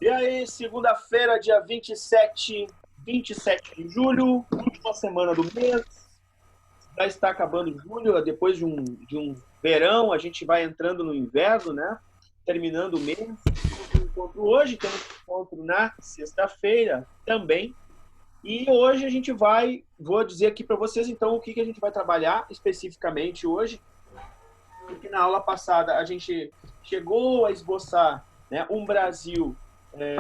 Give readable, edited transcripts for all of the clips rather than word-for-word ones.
E aí, segunda-feira, dia 27 de julho, última semana do mês. Já está acabando julho, depois de um verão, a gente vai entrando no inverno, né? Terminando o mês. Temos um encontro hoje, temos um encontro na sexta-feira também. E hoje a gente vou dizer aqui para vocês, então, o que a gente vai trabalhar especificamente hoje, porque na aula passada a gente chegou a esboçar, né, um Brasil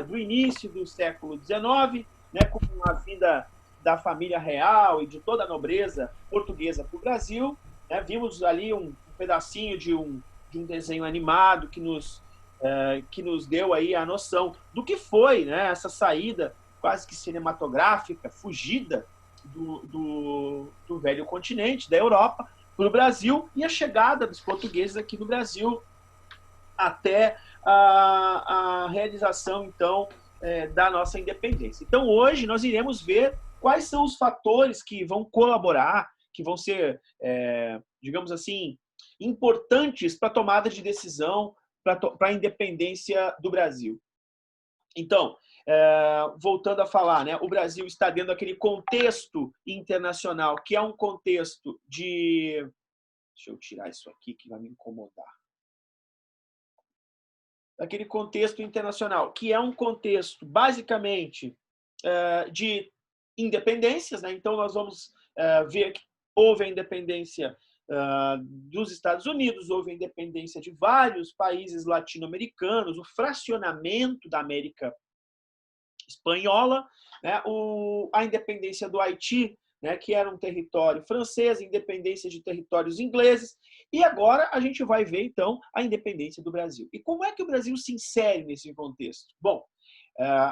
do início do século XIX, né, com a vinda da família real e de toda a nobreza portuguesa para o Brasil. Né, vimos ali um pedacinho de um desenho animado que nos deu aí a noção do que foi, né, essa saída quase que cinematográfica, fugida do velho continente, da Europa, para o Brasil, e a chegada dos portugueses aqui no Brasil até a realização, então, da nossa independência. Então, hoje, nós iremos ver quais são os fatores que vão colaborar, que vão ser, digamos assim, importantes para a tomada de decisão para a independência do Brasil. Então, voltando a falar, né, o Brasil está dentro daquele contexto internacional, que é um contexto de... Deixa eu tirar isso aqui que vai me incomodar. Daquele contexto internacional, que é um contexto, basicamente, de independências. Né? Então, nós vamos ver que houve a independência dos Estados Unidos, houve a independência de vários países latino-americanos, o fracionamento da América espanhola, né? A independência do Haiti, né? Que era um território francês, independência de territórios ingleses, e agora a gente vai ver, então, a independência do Brasil. E como é que o Brasil se insere nesse contexto? Bom,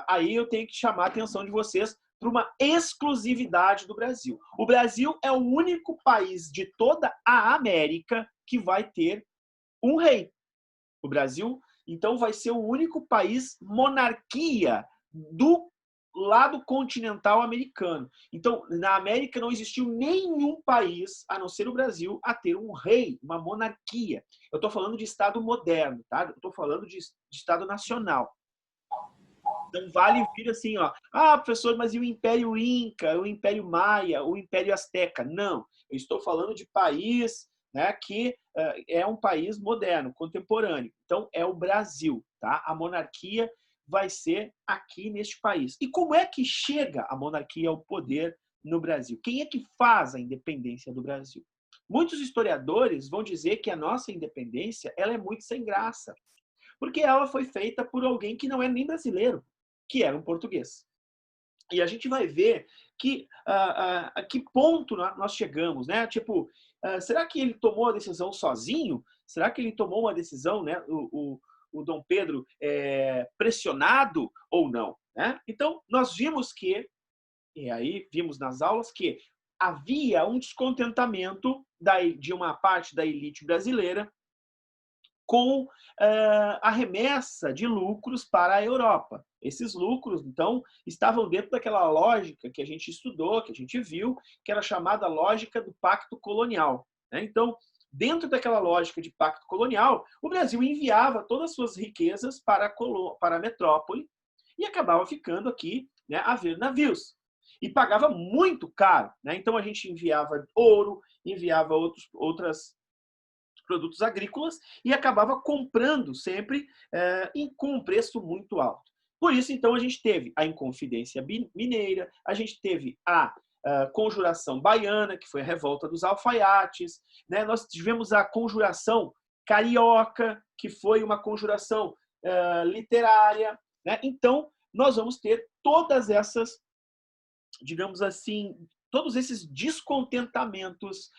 aí eu tenho que chamar a atenção de vocês para uma exclusividade do Brasil. O Brasil é o único país de toda a América que vai ter um rei. O Brasil, então, vai ser o único país monarquia do lado continental americano. Então, na América não existiu nenhum país, a não ser o Brasil, a ter um rei, uma monarquia. Eu estou falando de Estado moderno, tá? Eu estou falando de Estado nacional. Não vale vir assim, ó. Ah, professor, mas e o Império Inca, o Império Maia, o Império Azteca? Não. Eu estou falando de país, né, que é um país moderno, contemporâneo. Então, é o Brasil, tá? A monarquia vai ser aqui neste país. E como é que chega a monarquia ao poder no Brasil? Quem é que faz a independência do Brasil? Muitos historiadores vão dizer que a nossa independência ela é muito sem graça, porque ela foi feita por alguém que não é nem brasileiro, que era um português. E a gente vai ver que a que ponto nós chegamos, né? Tipo, será que ele tomou a decisão sozinho? Será que ele tomou uma decisão, né? O Dom Pedro pressionado ou não? Né? Então, nós vimos que, e aí vimos nas aulas que havia um descontentamento de uma parte da elite brasileira com a remessa de lucros para a Europa. Esses lucros, então, estavam dentro daquela lógica que a gente estudou, que a gente viu, que era chamada lógica do pacto colonial. Né? Então, dentro daquela lógica de pacto colonial, o Brasil enviava todas as suas riquezas para a metrópole e acabava ficando aqui, né, a ver navios. E pagava muito caro. Né? Então, a gente enviava ouro, enviava outras produtos agrícolas e acabava comprando sempre com um preço muito alto. Por isso, então, a gente teve a Inconfidência Mineira, a gente teve a Conjuração Baiana, que foi a Revolta dos Alfaiates, né? Nós tivemos a Conjuração Carioca, que foi uma conjuração literária. Né? Então, nós vamos ter todas essas, digamos assim, todos esses descontentamentos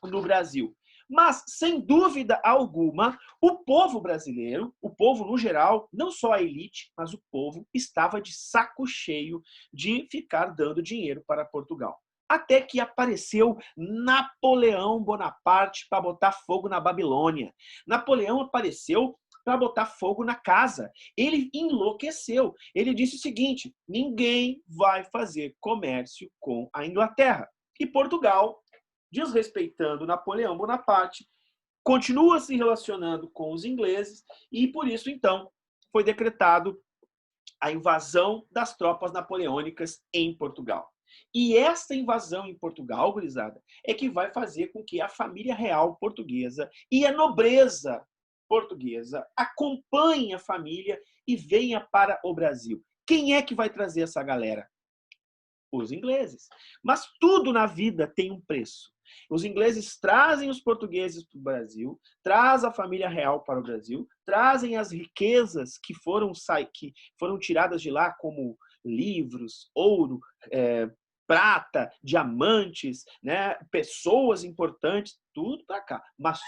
no Brasil. Mas, sem dúvida alguma, o povo brasileiro, o povo no geral, não só a elite, mas o povo estava de saco cheio de ficar dando dinheiro para Portugal. Até que apareceu Napoleão Bonaparte para botar fogo na Babilônia. Napoleão apareceu para botar fogo na casa. Ele enlouqueceu. Ele disse o seguinte: ninguém vai fazer comércio com a Inglaterra. E Portugal, desrespeitando Napoleão Bonaparte, continua se relacionando com os ingleses e, por isso, então, foi decretado a invasão das tropas napoleônicas em Portugal. E esta invasão em Portugal, gurizada, é que vai fazer com que a família real portuguesa e a nobreza portuguesa acompanhem a família e venha para o Brasil. Quem é que vai trazer essa galera? Os ingleses. Mas tudo na vida tem um preço. Os ingleses trazem os portugueses para o Brasil, trazem a família real para o Brasil, trazem as riquezas que foram tiradas de lá, como livros, ouro, prata, diamantes, né, pessoas importantes, tudo para cá. Mas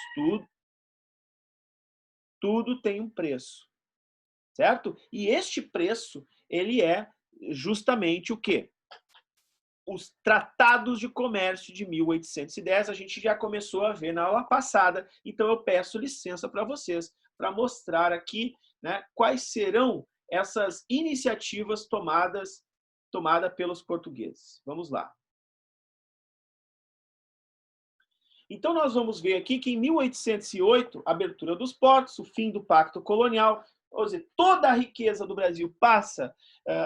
tudo tem um preço, certo? E este preço, ele é justamente o quê? Os tratados de comércio de 1810, a gente já começou a ver na aula passada, então eu peço licença para vocês para mostrar aqui, né, quais serão essas iniciativas tomadas pelos portugueses. Vamos lá. Então nós vamos ver aqui que em 1808, abertura dos portos, o fim do Pacto Colonial, ou seja, toda a riqueza do Brasil passa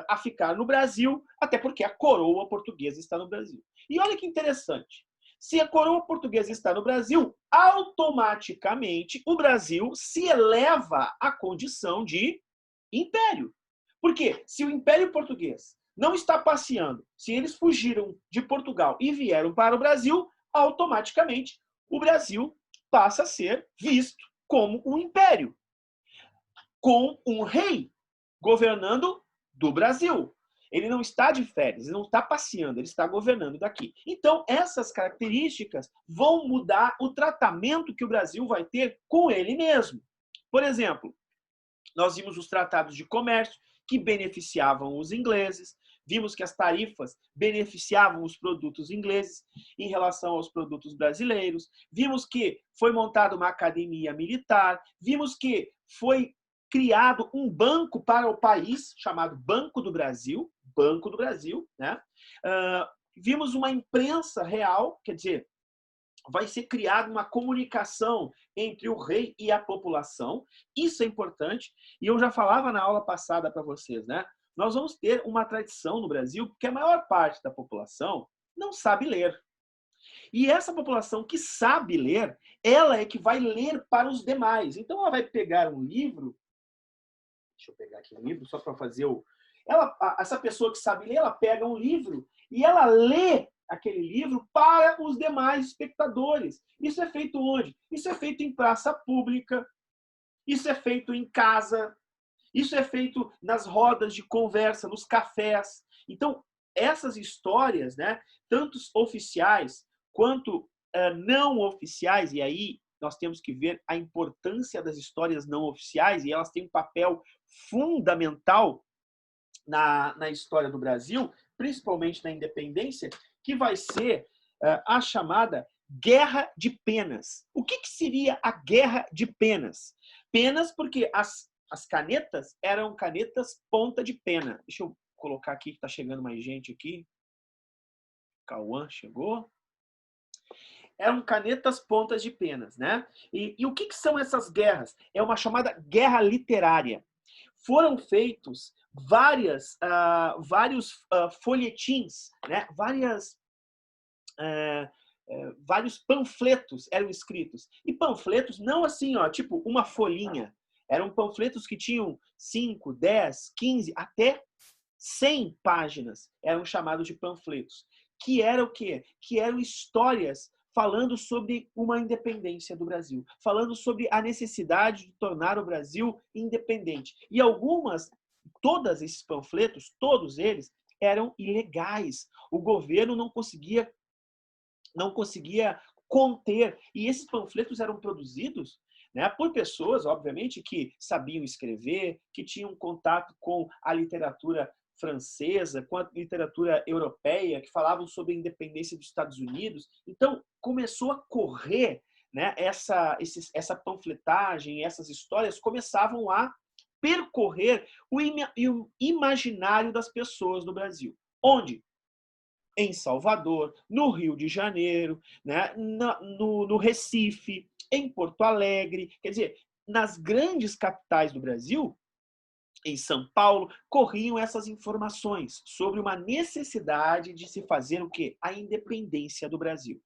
a ficar no Brasil, até porque a coroa portuguesa está no Brasil. E olha que interessante. Se a coroa portuguesa está no Brasil, automaticamente o Brasil se eleva à condição de império. Por quê? Se o Império Português não está passeando, se eles fugiram de Portugal e vieram para o Brasil, automaticamente o Brasil passa a ser visto como um império, com um rei governando do Brasil. Ele não está de férias, ele não está passeando, ele está governando daqui. Então, essas características vão mudar o tratamento que o Brasil vai ter com ele mesmo. Por exemplo, nós vimos os tratados de comércio que beneficiavam os ingleses, vimos que as tarifas beneficiavam os produtos ingleses em relação aos produtos brasileiros, vimos que foi montada uma academia militar, vimos que foi criado um banco para o país, chamado Banco do Brasil, né? Vimos uma imprensa real, quer dizer, vai ser criada uma comunicação entre o rei e a população. Isso é importante. E eu já falava na aula passada para vocês, né? Nós vamos ter uma tradição no Brasil porque a maior parte da população não sabe ler. E essa população que sabe ler, ela é que vai ler para os demais. Então ela vai pegar um livro. Deixa eu pegar aqui um livro só para fazer o... essa pessoa que sabe ler, ela pega um livro e ela lê aquele livro para os demais espectadores. Isso é feito onde? Isso é feito em praça pública, isso é feito em casa, isso é feito nas rodas de conversa, nos cafés. Então, essas histórias, né, tanto oficiais quanto não oficiais, e aí nós temos que ver a importância das histórias não oficiais, e elas têm um papel fundamental na história do Brasil, principalmente na independência, que vai ser a chamada Guerra de Penas. O que seria a Guerra de Penas? Penas porque as canetas eram canetas ponta de pena. Deixa eu colocar aqui que está chegando mais gente aqui. Cauã chegou. Eram canetas pontas de penas, né? E o que são essas guerras? É uma chamada guerra literária. Foram feitos vários folhetins, né? Vários panfletos eram escritos. E panfletos não assim, ó, tipo uma folhinha. Eram panfletos que tinham 5, 10, 15, até 100 páginas. Eram chamados de panfletos. Que era o quê? Que eram histórias falando sobre uma independência do Brasil, falando sobre a necessidade de tornar o Brasil independente. E todos esses panfletos, todos eles, eram ilegais. O governo não conseguia conter. E esses panfletos eram produzidos, né, por pessoas, obviamente, que sabiam escrever, que tinham contato com a literatura francesa, com a literatura europeia, que falavam sobre a independência dos Estados Unidos. Então, começou a correr, né, essa panfletagem, essas histórias começavam a percorrer o imaginário das pessoas do Brasil. Onde? Em Salvador, no Rio de Janeiro, né, no Recife, em Porto Alegre. Quer dizer, nas grandes capitais do Brasil, em São Paulo, corriam essas informações sobre uma necessidade de se fazer o quê? A independência do Brasil.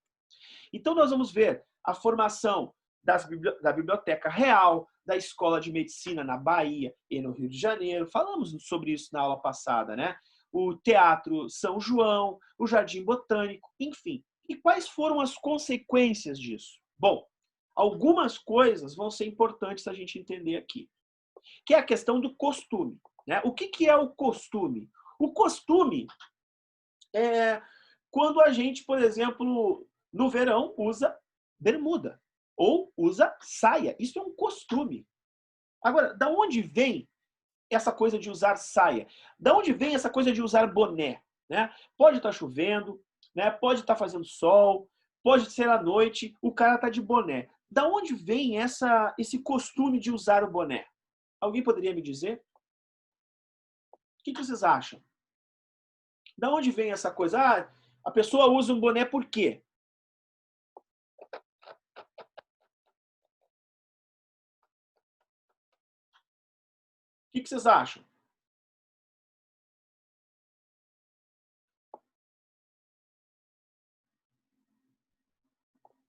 Então, nós vamos ver a formação da Biblioteca Real, da Escola de Medicina na Bahia e no Rio de Janeiro. Falamos sobre isso na aula passada, né? O Teatro São João, o Jardim Botânico, enfim. E quais foram as consequências disso? Bom, algumas coisas vão ser importantes a gente entender aqui, que é a questão do costume, né? O que é o costume? O costume é quando a gente, por exemplo, no verão usa bermuda ou usa saia. Isso é um costume. Agora, da onde vem essa coisa de usar saia? Da onde vem essa coisa de usar boné? Né? Pode estar chovendo, né? Pode estar fazendo sol, pode ser à noite, o cara está de boné. Da onde vem esse costume de usar o boné? Alguém poderia me dizer? O que vocês acham? Da onde vem essa coisa? Ah, a pessoa usa um boné por quê? O que vocês acham?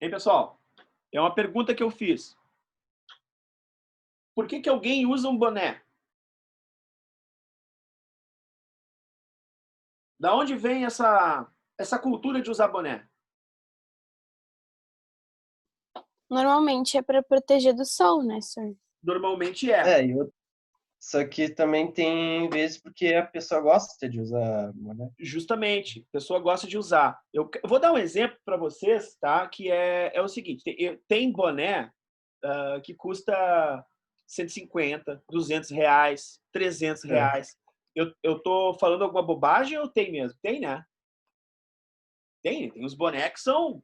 Hein, pessoal? É uma pergunta que eu fiz. Por que alguém usa um boné? Da onde vem essa cultura de usar boné? Normalmente é para proteger do sol, né, senhor? Normalmente é. Só que também tem vezes porque a pessoa gosta de usar boné. Justamente, a pessoa gosta de usar. Eu vou dar um exemplo para vocês, tá? Que é o seguinte: tem boné que custa 150, 200 reais, 300 reais. Eu tô falando alguma bobagem ou tem mesmo? Tem, né? Tem os bonés que são...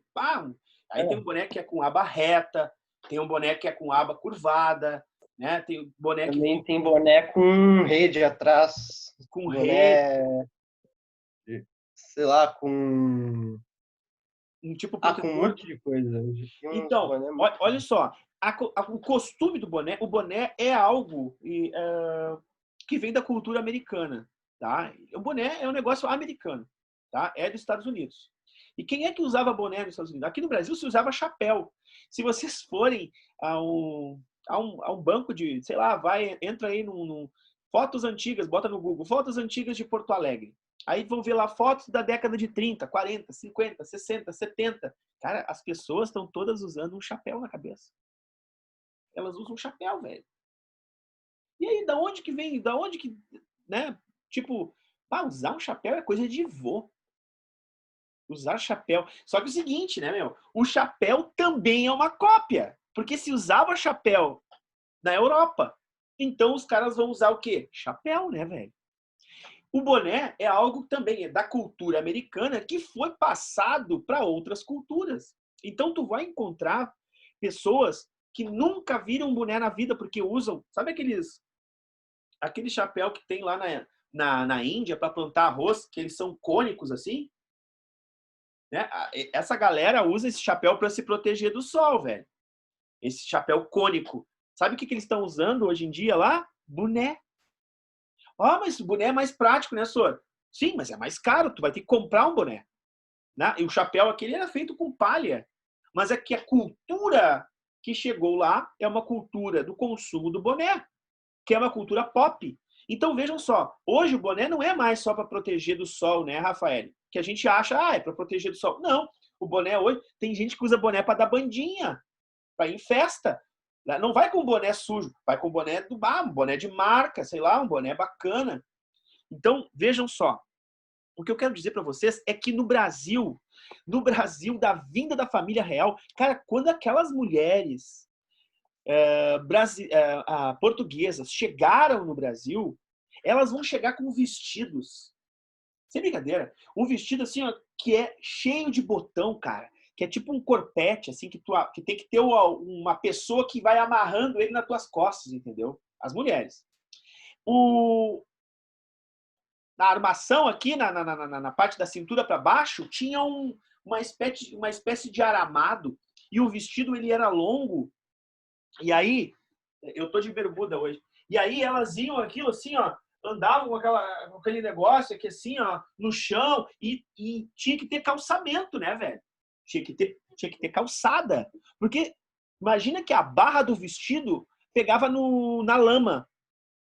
Aí tem um boné que é com aba reta, tem um boné que é com aba curvada, né? Tem boné também tem boné com rede atrás. Com boné, rede. Sei lá, com... Um tipo com um monte de coisa. Então, olha só. O costume do boné, o boné é algo que vem da cultura americana, tá? O boné é um negócio americano, tá? É dos Estados Unidos. E quem é que usava boné nos Estados Unidos? Aqui no Brasil se usava chapéu. Se vocês forem a um banco de, sei lá, entra aí num fotos antigas, bota no Google, fotos antigas de Porto Alegre. Aí vão ver lá fotos da década de 30, 40, 50, 60, 70. Cara, as pessoas estão todas usando um chapéu na cabeça. Elas usam um chapéu, velho. E aí, da onde que vem? Da onde que, né? Tipo, usar um chapéu é coisa de vô. Usar chapéu. Só que é o seguinte, né, meu? O chapéu também é uma cópia. Porque se usava chapéu na Europa, então os caras vão usar o quê? Chapéu, né, velho? O boné é algo também da cultura americana que foi passado para outras culturas. Então tu vai encontrar pessoas que nunca viram um boné na vida porque usam, sabe aquele chapéu que tem lá na Índia para plantar arroz, que eles são cônicos assim? Né? Essa galera usa esse chapéu para se proteger do sol, velho. Esse chapéu cônico. Sabe o que eles estão usando hoje em dia lá? Boné. Mas o boné é mais prático, né, Sor? Sim, mas é mais caro, tu vai ter que comprar um boné. Né? E o chapéu aquele era feito com palha. Mas é que a cultura que chegou lá é uma cultura do consumo do boné, que é uma cultura pop. Então vejam só, hoje o boné não é mais só para proteger do sol, né, Rafael? Que a gente acha, é para proteger do sol. Não, o boné hoje, tem gente que usa boné para dar bandinha, para ir em festa. Não vai com boné sujo, vai com boné do bar, um boné de marca, sei lá, um boné bacana. Então, vejam só. O que eu quero dizer para vocês é que no Brasil, da vinda da família real, cara, quando aquelas mulheres portuguesas chegaram no Brasil, elas vão chegar com vestidos. Sem brincadeira. Um vestido assim, ó, que é cheio de botão, cara. Que é tipo um corpete, assim, que tem que ter uma pessoa que vai amarrando ele nas tuas costas, entendeu? As mulheres. Na armação aqui, na parte da cintura para baixo, tinha uma espécie de aramado. E o vestido, ele era longo. E aí, eu tô de bermuda hoje. E aí elas iam aquilo assim, ó, andavam com aquele negócio aqui assim, ó, no chão, e tinha que ter calçamento, né, velho? Tinha que ter calçada. Porque imagina que a barra do vestido pegava na lama,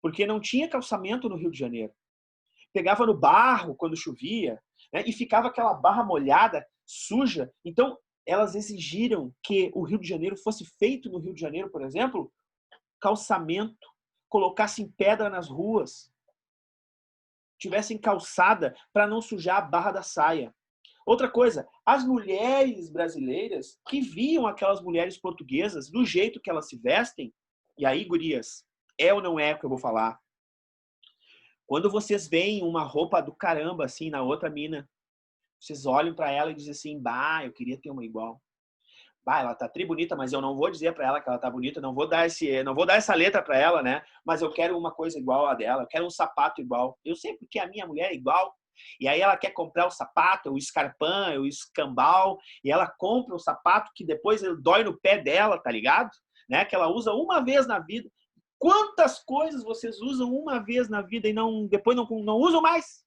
porque não tinha calçamento no Rio de Janeiro. Pegava no barro quando chovia, né, e ficava aquela barra molhada, suja. Então, elas exigiram que o Rio de Janeiro fosse feito no Rio de Janeiro, por exemplo, calçamento, colocassem pedra nas ruas, tivessem calçada para não sujar a barra da saia. Outra coisa, as mulheres brasileiras que viam aquelas mulheres portuguesas do jeito que elas se vestem, e aí, gurias, é ou não é o que eu vou falar? Quando vocês veem uma roupa do caramba assim na outra mina, vocês olham para ela e dizem assim, bah, eu queria ter uma igual. Bah, ela tá tri bonita, mas eu não vou dizer para ela que ela tá bonita, não vou dar essa letra para ela, né? Mas eu quero uma coisa igual a dela, eu quero um sapato igual. Eu sei porque a minha mulher é igual. E aí ela quer comprar o sapato, o escarpão, o escambau, e ela compra o sapato que depois ele dói no pé dela, tá ligado? Né? Que ela usa uma vez na vida. Quantas coisas vocês usam uma vez na vida e depois não usam mais?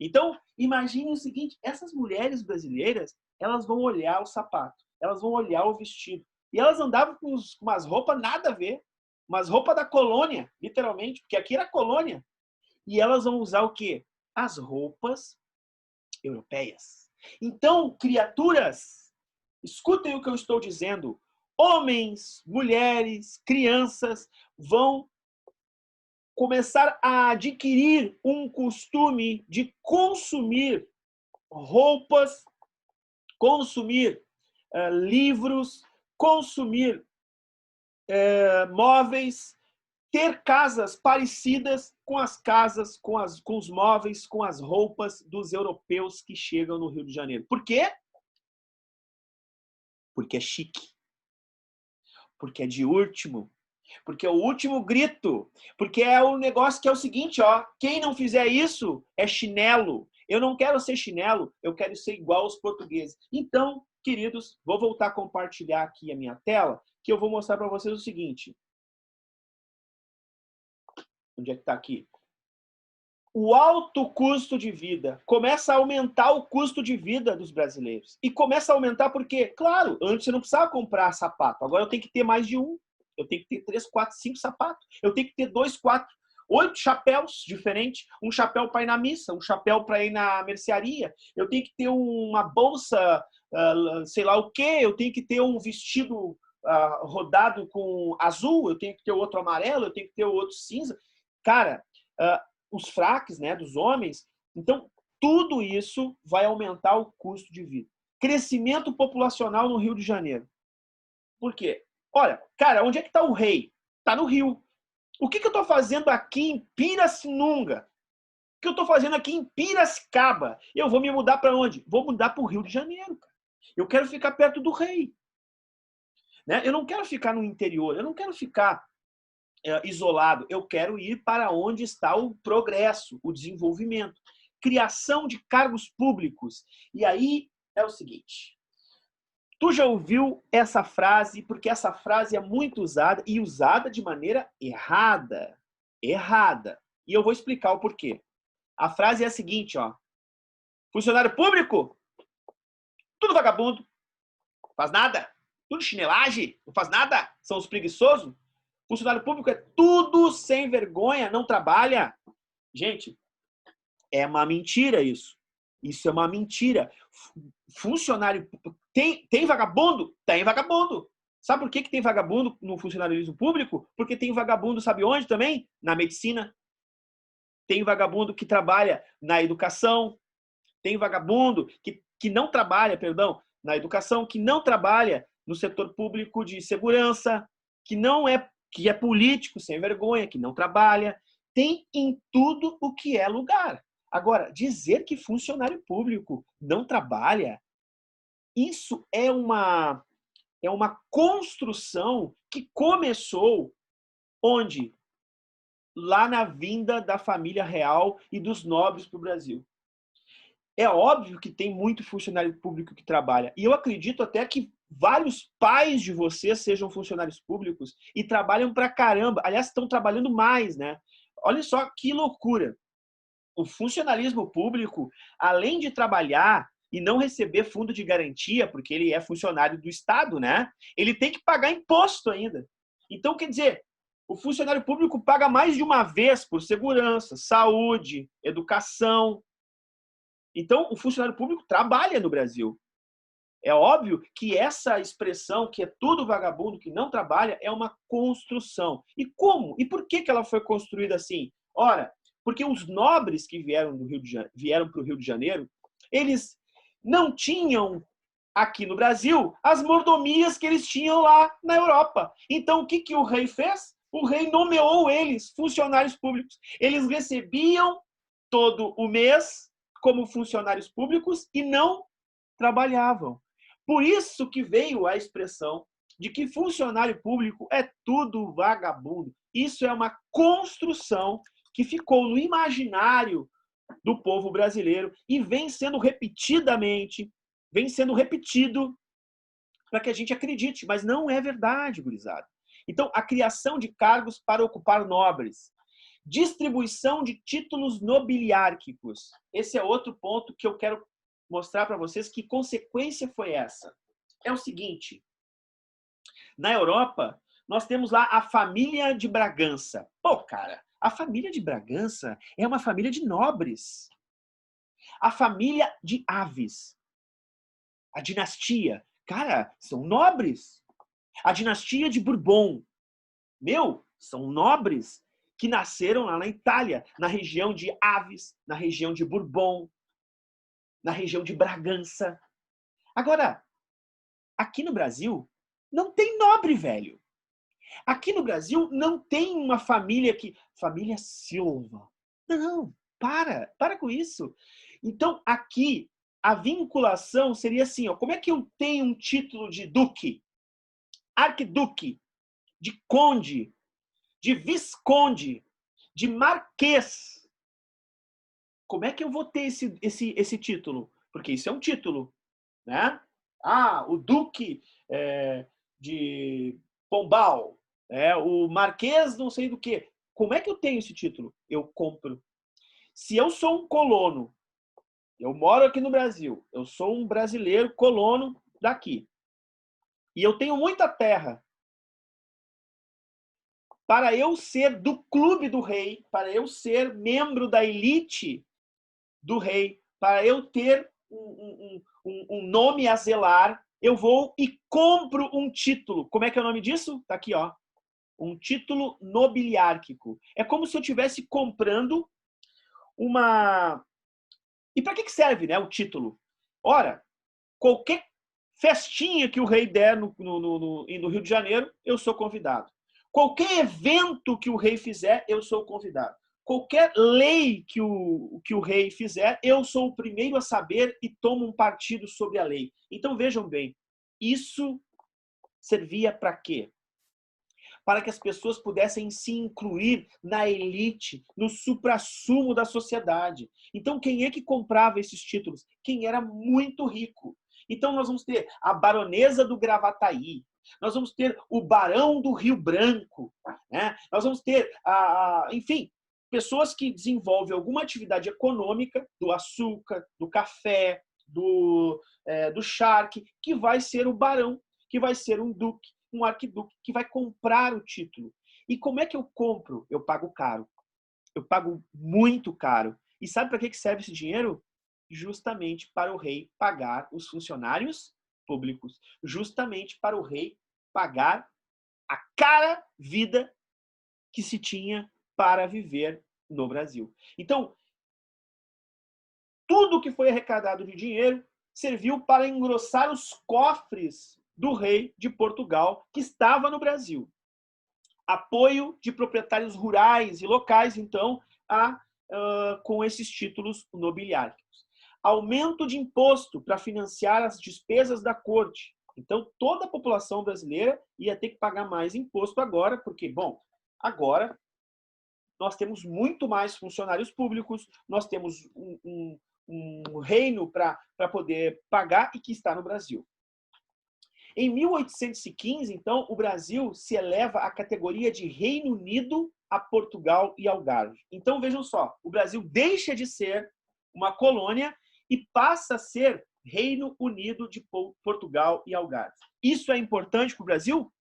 Então, imagine o seguinte, essas mulheres brasileiras, elas vão olhar o sapato, elas vão olhar o vestido. E elas andavam com umas roupas nada a ver, umas roupas da colônia, literalmente, porque aqui era colônia. E elas vão usar o quê? As roupas europeias. Então, criaturas, escutem o que eu estou dizendo. Homens, mulheres, crianças vão começar a adquirir um costume de consumir roupas, consumir livros, consumir móveis, ter casas parecidas com as casas, com os móveis, com as roupas dos europeus que chegam no Rio de Janeiro. Por quê? Porque é chique. Porque é de último. Porque é o último grito. Porque é o negócio que é o seguinte, ó. Quem não fizer isso é chinelo. Eu não quero ser chinelo, eu quero ser igual aos portugueses. Então, queridos, vou voltar a compartilhar aqui a minha tela, que eu vou mostrar para vocês o seguinte. Onde é que está aqui? O alto custo de vida. Começa a aumentar o custo de vida dos brasileiros. E começa a aumentar porque, claro, antes você não precisava comprar sapato. Agora eu tenho que ter mais de um. Eu tenho que ter 3, 4, 5 sapatos. Eu tenho que ter 2, 4, 8 chapéus diferentes. Um chapéu para ir na missa, um chapéu para ir na mercearia. Eu tenho que ter uma bolsa, sei lá o quê. Eu tenho que ter um vestido rodado com azul. Eu tenho que ter outro amarelo. Eu tenho que ter outro cinza. Cara, os fraques, né, dos homens. Então, tudo isso vai aumentar o custo de vida. Crescimento populacional no Rio de Janeiro. Por quê? Olha, cara, onde é que está o rei? Está no Rio. O que eu estou fazendo aqui em Pirassununga? O que eu estou fazendo aqui em Piracicaba? Eu vou me mudar para onde? Vou mudar para o Rio de Janeiro. Cara. Eu quero ficar perto do rei. Né? Eu não quero ficar no interior. Eu não quero ficar isolado. Eu quero ir para onde está o progresso, o desenvolvimento. Criação de cargos públicos. E aí é o seguinte. Tu já ouviu essa frase, porque essa frase é muito usada e usada de maneira errada. Errada. E eu vou explicar o porquê. A frase é a seguinte, ó. Funcionário público, tudo vagabundo, faz nada. Tudo chinelagem, não faz nada, são os preguiçosos. Funcionário público é tudo sem vergonha, não trabalha. Gente, é uma mentira isso. Isso é uma mentira. Funcionário... Tem vagabundo? Tem vagabundo. Sabe por que tem vagabundo no funcionalismo público? Porque tem vagabundo, sabe onde também? Na medicina. Tem vagabundo que trabalha na educação. Tem vagabundo que não trabalha, perdão, na educação, que não trabalha no setor público de segurança, que é político sem vergonha, que não trabalha. Tem em tudo o que é lugar. Agora, dizer que funcionário público não trabalha, isso é uma construção que começou onde? Lá na vinda da família real e dos nobres para o Brasil. É óbvio que tem muito funcionário público que trabalha. E eu acredito até que vários pais de vocês sejam funcionários públicos e trabalham pra caramba. Aliás, estão trabalhando mais, né? Olha só que loucura. O funcionalismo público, além de trabalhar e não receber fundo de garantia, porque ele é funcionário do Estado, né? Ele tem que pagar imposto ainda. Então, quer dizer, o funcionário público paga mais de uma vez por segurança, saúde, educação. Então, o funcionário público trabalha no Brasil. É óbvio que essa expressão, que é tudo vagabundo, que não trabalha, é uma construção. E como? E por que ela foi construída assim? Ora, porque os nobres que vieram para o Rio de Janeiro, eles não tinham aqui no Brasil as mordomias que eles tinham lá na Europa. Então, o que o rei fez? O rei nomeou eles funcionários públicos. Eles recebiam todo o mês como funcionários públicos e não trabalhavam. Por isso que veio a expressão de que funcionário público é tudo vagabundo. Isso é uma construção que ficou no imaginário do povo brasileiro e vem sendo repetidamente, vem sendo repetido para que a gente acredite, mas não é verdade, gurizada. Então, a criação de cargos para ocupar nobres, distribuição de títulos nobiliárquicos. Esse é outro ponto que eu quero mostrar para vocês que consequência foi essa. É o seguinte, na Europa, nós temos lá a família de Bragança. Pô, cara, a família de Bragança é uma família de nobres. A família de Aves, a dinastia, cara, são nobres. A dinastia de Bourbon, são nobres que nasceram lá na Itália, na região de Aves, na região de Bourbon, na região de Bragança. Agora, aqui no Brasil, não tem nobre, velho. Aqui no Brasil, não tem uma família que... Família Silva. Não, para com isso. Então, aqui, a vinculação seria assim, ó, como é que eu tenho um título de duque, arquiduque, de conde, de visconde, de marquês? Como é que eu vou ter esse título? Porque isso é um título, né? Ah, o duque de Pombal, o marquês não sei do quê. Como é que eu tenho esse título? Eu compro. Se eu sou um colono, eu moro aqui no Brasil, eu sou um brasileiro colono daqui, e eu tenho muita terra, para eu ser do clube do rei, para eu ser membro da elite do rei, para eu ter um nome a zelar, eu vou e compro um título. Como é que é o nome disso? Tá aqui, ó. Um título nobiliárquico. É como se eu estivesse comprando uma... E para que serve, né, o título? Ora, qualquer festinha que o rei der no Rio de Janeiro, eu sou convidado. Qualquer evento que o rei fizer, eu sou convidado. Qualquer lei que o rei fizer, eu sou o primeiro a saber e tomo um partido sobre a lei. Então, vejam bem, isso servia para quê? Para que as pessoas pudessem se incluir na elite, no suprassumo da sociedade. Então, quem é que comprava esses títulos? Quem era muito rico. Então, nós vamos ter a baronesa do Gravataí, nós vamos ter o barão do Rio Branco, né? Nós vamos ter, enfim, pessoas que desenvolvem alguma atividade econômica, do açúcar, do café, do charque, que vai ser o barão, que vai ser um duque, um arquiduque, que vai comprar o título. E como é que eu compro? Eu pago caro. Eu pago muito caro. E sabe para que serve esse dinheiro? Justamente para o rei pagar os funcionários públicos. Justamente para o rei pagar a cara vida que se tinha para viver no Brasil. Então, tudo que foi arrecadado de dinheiro serviu para engrossar os cofres do rei de Portugal, que estava no Brasil. Apoio de proprietários rurais e locais, então, com esses títulos nobiliárquicos. Aumento de imposto para financiar as despesas da corte. Então, toda a população brasileira ia ter que pagar mais imposto agora, porque, bom, agora nós temos muito mais funcionários públicos, nós temos um reino para poder pagar e que está no Brasil. Em 1815, então, o Brasil se eleva à categoria de Reino Unido a Portugal e Algarve. Então, vejam só, o Brasil deixa de ser uma colônia e passa a ser Reino Unido de Portugal e Algarve. Isso é importante para o Brasil?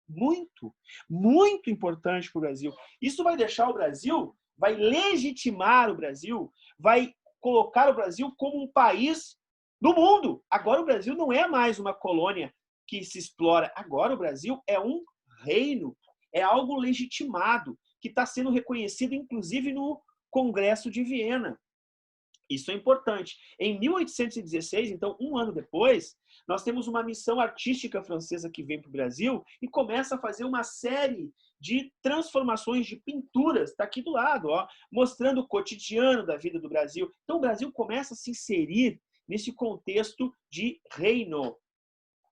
Muito, muito importante para o Brasil. Isso vai deixar o Brasil, vai legitimar o Brasil, vai colocar o Brasil como um país do mundo. Agora o Brasil não é mais uma colônia que se explora. Agora o Brasil é um reino, é algo legitimado, que está sendo reconhecido, inclusive, no Congresso de Viena. Isso é importante. Em 1816, então, um ano depois, nós temos uma missão artística francesa que vem para o Brasil e começa a fazer uma série de transformações de pinturas, está aqui do lado, ó, mostrando o cotidiano da vida do Brasil. Então, o Brasil começa a se inserir nesse contexto de reino.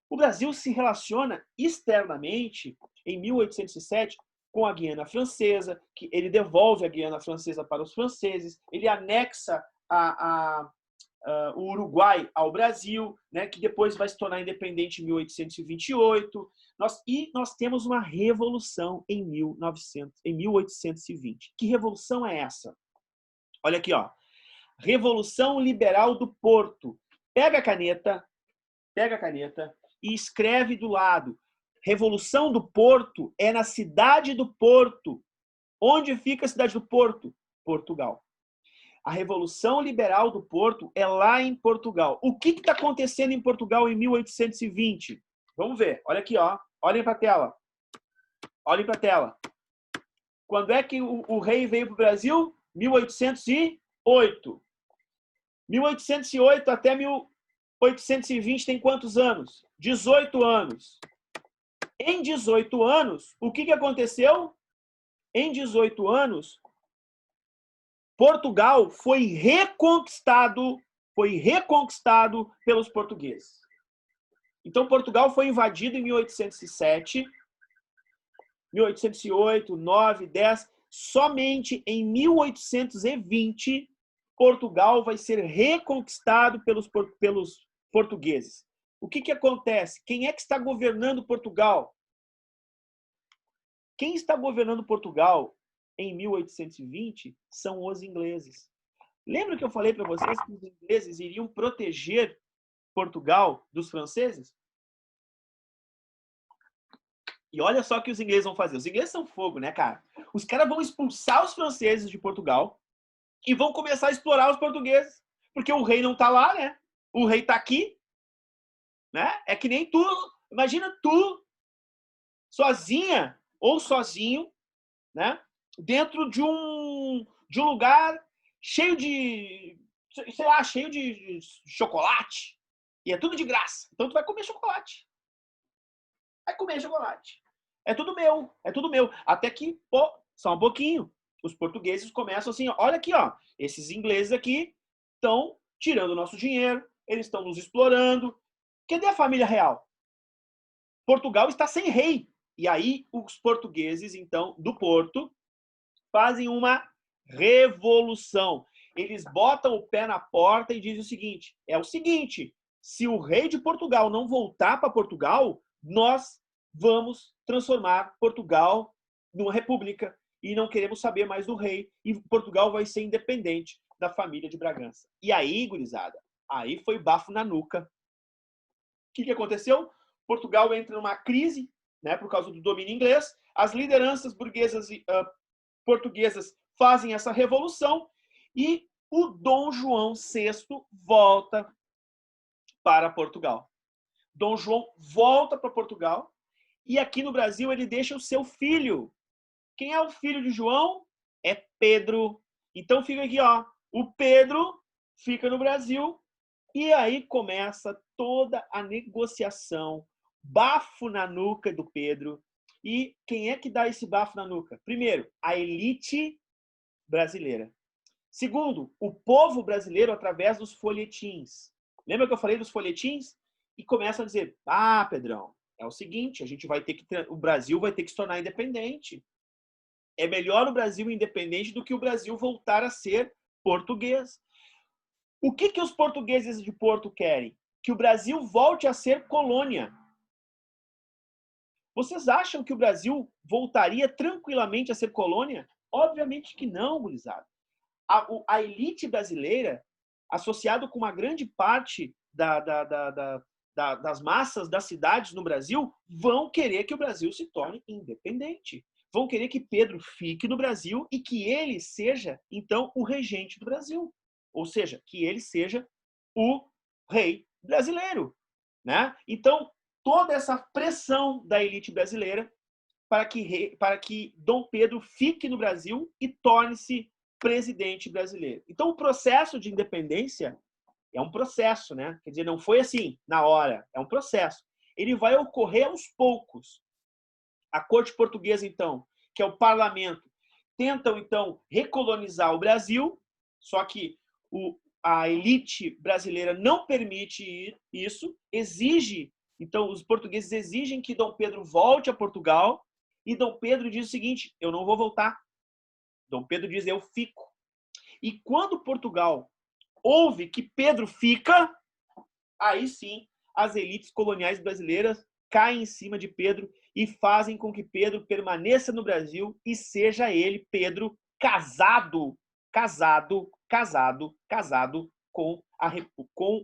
O Brasil se relaciona externamente, em 1807, com a Guiana Francesa, que ele devolve a Guiana Francesa para os franceses, ele anexa o Uruguai ao Brasil, né, que depois vai se tornar independente em 1828. Nós temos uma revolução em 1820. Que revolução é essa? Olha aqui, ó. Revolução Liberal do Porto. Pega a caneta e escreve do lado. Revolução do Porto é na cidade do Porto. Onde fica a cidade do Porto? Portugal. A Revolução Liberal do Porto é lá em Portugal. O que está acontecendo em Portugal em 1820? Vamos ver. Olha aqui, ó. Olhem para a tela. Olhem para a tela. Quando é que o rei veio para o Brasil? 1808. 1808 até 1820 tem quantos anos? 18 anos. Em 18 anos, o que aconteceu? Em 18 anos, Portugal foi reconquistado pelos portugueses. Então, Portugal foi invadido em 1807, 1808, 9, 10. Somente em 1820, Portugal vai ser reconquistado pelos portugueses. O que acontece? Quem é que está governando Portugal? Quem está governando Portugal em 1820 são os ingleses. Lembra que eu falei para vocês que os ingleses iriam proteger Portugal dos franceses? E olha só o que os ingleses vão fazer. Os ingleses são fogo, né, cara? Os caras vão expulsar os franceses de Portugal e vão começar a explorar os portugueses. Porque o rei não tá lá, né? O rei tá aqui, né? É que nem tu. Imagina tu, sozinha ou sozinho, né? Dentro de um lugar cheio de, sei lá, cheio de chocolate. E é tudo de graça. Então tu vai comer chocolate. Vai comer chocolate. É tudo meu, é tudo meu. Até que, pô, só um pouquinho. Os portugueses começam assim, olha aqui, ó. Esses ingleses aqui estão tirando o nosso dinheiro, eles estão nos explorando. Cadê a família real? Portugal está sem rei. E aí os portugueses, então, do Porto, fazem uma revolução. Eles botam o pé na porta e dizem o seguinte, se o rei de Portugal não voltar para Portugal, nós vamos transformar Portugal numa república e não queremos saber mais do rei e Portugal vai ser independente da família de Bragança. E aí, gurizada, aí foi bafo na nuca. O que aconteceu? Portugal entra numa crise, né, por causa do domínio inglês. As lideranças burguesas portuguesas fazem essa revolução e o Dom João VI volta para Portugal. Dom João volta para Portugal e aqui no Brasil ele deixa o seu filho. Quem é o filho de João? É Pedro. Então fica aqui, ó. O Pedro fica no Brasil e aí começa toda a negociação. Bafo na nuca do Pedro. E quem é que dá esse bafo na nuca? Primeiro, a elite brasileira. Segundo, o povo brasileiro através dos folhetins. Lembra que eu falei dos folhetins? E começam a dizer, Pedrão, é o seguinte, o Brasil vai ter que se tornar independente. É melhor o Brasil independente do que o Brasil voltar a ser português. O que os portugueses de Porto querem? que o Brasil volte a ser colônia. Vocês acham que o Brasil voltaria tranquilamente a ser colônia? Obviamente que não, gurizada. A elite brasileira, associado com uma grande parte das massas das cidades no Brasil, vão querer que o Brasil se torne independente. Vão querer que Pedro fique no Brasil e que ele seja, então, o regente do Brasil. Ou seja, que ele seja o rei brasileiro, né? Então, toda essa pressão da elite brasileira para que Dom Pedro fique no Brasil e torne-se presidente brasileiro. Então, o processo de independência é um processo, né? Quer dizer, não foi assim, na hora. É um processo. Ele vai ocorrer aos poucos. A corte portuguesa, então, que é o parlamento, tentam, então, recolonizar o Brasil, só que a elite brasileira não permite isso, exige, então, os portugueses exigem que Dom Pedro volte a Portugal, e Dom Pedro diz o seguinte: eu não vou voltar. Dom Pedro diz: eu fico. E quando Portugal ouve que Pedro fica, aí sim as elites coloniais brasileiras caem em cima de Pedro e fazem com que Pedro permaneça no Brasil e seja ele, Pedro, casado com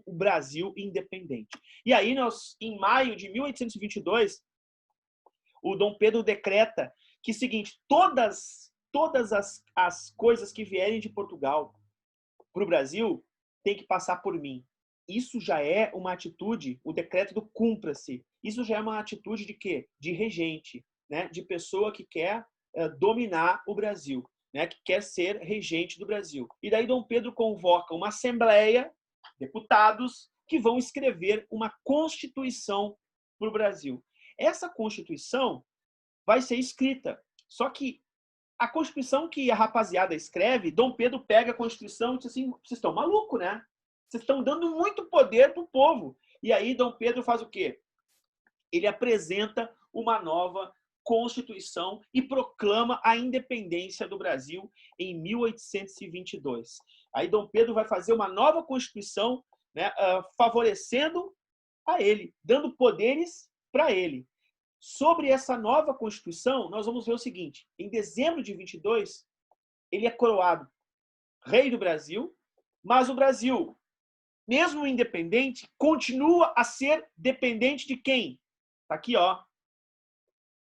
o Brasil independente. E aí, em maio de 1822, o Dom Pedro decreta que, seguinte, todas as coisas que vierem de Portugal para o Brasil tem que passar por mim. Isso já é uma atitude, o decreto do cumpra-se. Isso já é uma atitude de quê? De regente, né? De pessoa que quer dominar o Brasil, né? Que quer ser regente do Brasil. E daí Dom Pedro convoca uma assembleia, deputados, que vão escrever uma constituição para o Brasil. Essa constituição vai ser escrita. Só que a Constituição que a rapaziada escreve, Dom Pedro pega a Constituição e diz assim: vocês estão malucos, né? Vocês estão dando muito poder para o povo. E aí Dom Pedro faz o quê? Ele apresenta uma nova Constituição e proclama a independência do Brasil em 1822. Aí Dom Pedro vai fazer uma nova Constituição, né, favorecendo a ele, dando poderes para ele. Sobre essa nova Constituição, nós vamos ver o seguinte: em dezembro de 22, ele é coroado rei do Brasil, mas o Brasil, mesmo independente, continua a ser dependente de quem? Tá aqui, ó.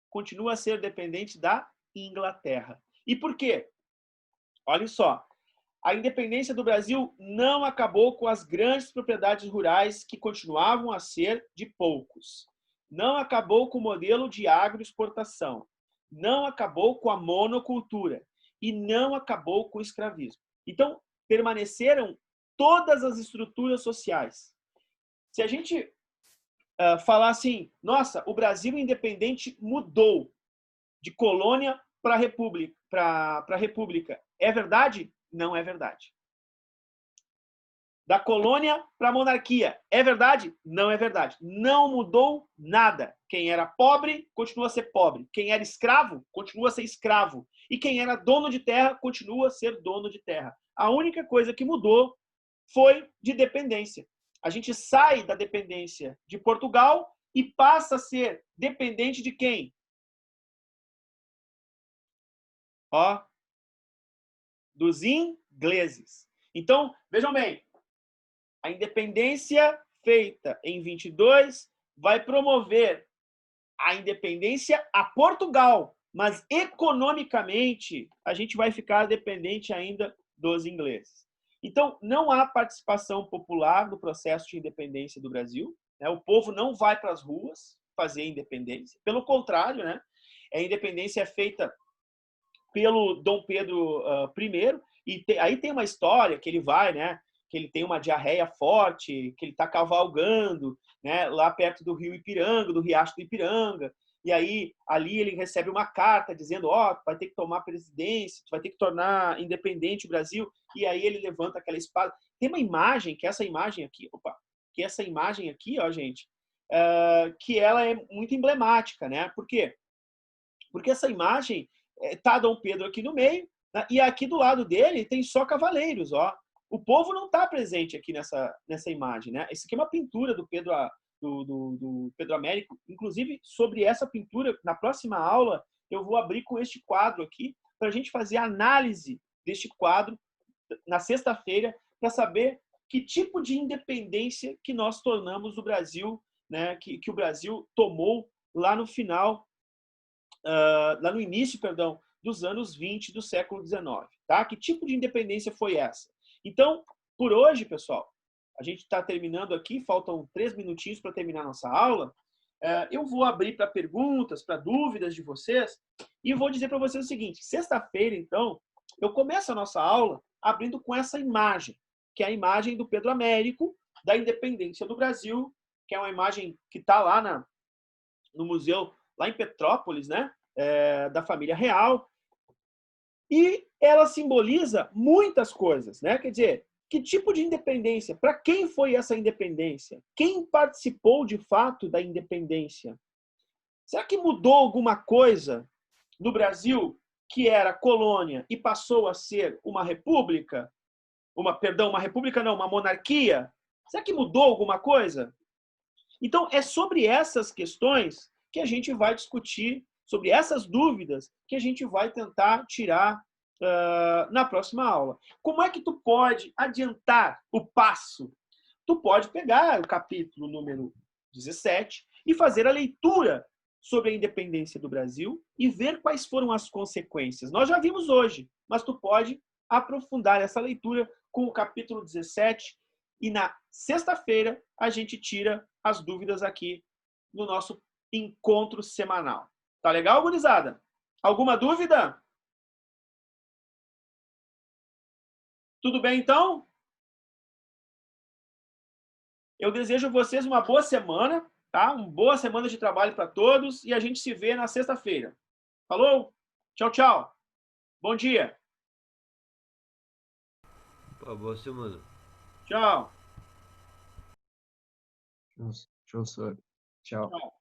Continua a ser dependente da Inglaterra. E por quê? Olha só. A independência do Brasil não acabou com as grandes propriedades rurais que continuavam a ser de poucos. Não acabou com o modelo de agroexportação. Não acabou com a monocultura. E não acabou com o escravismo. Então, permaneceram todas as estruturas sociais. Se a gente falar assim: nossa, o Brasil independente mudou de colônia para república. É verdade? Não é verdade. Da colônia para a monarquia. É verdade? Não é verdade. Não mudou nada. Quem era pobre, continua a ser pobre. Quem era escravo, continua a ser escravo. E quem era dono de terra, continua a ser dono de terra. A única coisa que mudou foi de dependência. A gente sai da dependência de Portugal e passa a ser dependente de quem? Ó, dos ingleses. Então, vejam bem, a independência feita em 22 vai promover a independência a Portugal, mas economicamente a gente vai ficar dependente ainda dos ingleses. Então, não há participação popular no processo de independência do Brasil, né? O povo não vai para as ruas fazer independência. Pelo contrário, né? A independência é feita pelo Dom Pedro I, e aí tem uma história que ele vai, né? Que ele tem uma diarreia forte, que ele está cavalgando, né? Lá perto do rio Ipiranga, do riacho do Ipiranga. E aí, ali ele recebe uma carta dizendo: ó, tu vai ter que tomar presidência, tu vai ter que tornar independente o Brasil. E aí ele levanta aquela espada. Tem uma imagem, que essa imagem aqui, ó, gente, que ela é muito emblemática, né? Por quê? Porque essa imagem tá Dom Pedro aqui no meio, né? E aqui do lado dele tem só cavaleiros, ó. o povo não está presente aqui nessa imagem, né? Esse aqui é uma pintura do Pedro Américo. Inclusive, sobre essa pintura, na próxima aula, eu vou abrir com este quadro aqui, para a gente fazer a análise deste quadro na sexta-feira, para saber que tipo de independência que nós tornamos o Brasil, né? Que o Brasil tomou lá no final, lá no início, perdão, dos anos 20 do século XIX. Tá? Que tipo de independência foi essa? Então, por hoje, pessoal, a gente está terminando aqui, faltam 3 minutinhos para terminar nossa aula. Eu vou abrir para perguntas, para dúvidas de vocês, e vou dizer para vocês o seguinte: sexta-feira, então, eu começo a nossa aula abrindo com essa imagem, que é a imagem do Pedro Américo, da independência do Brasil, que é uma imagem que está lá no museu, lá em Petrópolis, né? Da família real. E ela simboliza muitas coisas, né? Quer dizer, que tipo de independência? Para quem foi essa independência? Quem participou de fato da independência? Será que mudou alguma coisa no Brasil, que era colônia e passou a ser uma república? Uma república não, uma monarquia? Será que mudou alguma coisa? Então, é sobre essas questões que a gente vai discutir, sobre essas dúvidas que a gente vai tentar tirar na próxima aula. Como é que tu pode adiantar o passo? Tu pode pegar o capítulo número 17 e fazer a leitura sobre a independência do Brasil e ver quais foram as consequências. Nós já vimos hoje, mas tu pode aprofundar essa leitura com o capítulo 17 e na sexta-feira a gente tira as dúvidas aqui no nosso encontro semanal. Tá legal, gurizada? Alguma dúvida? Tudo bem, então? Eu desejo a vocês uma boa semana, tá? Uma boa semana de trabalho para todos e a gente se vê na sexta-feira. Falou? Tchau, tchau. Bom dia. Boa semana. Tchau. Show, senhor. Tchau. Tchau.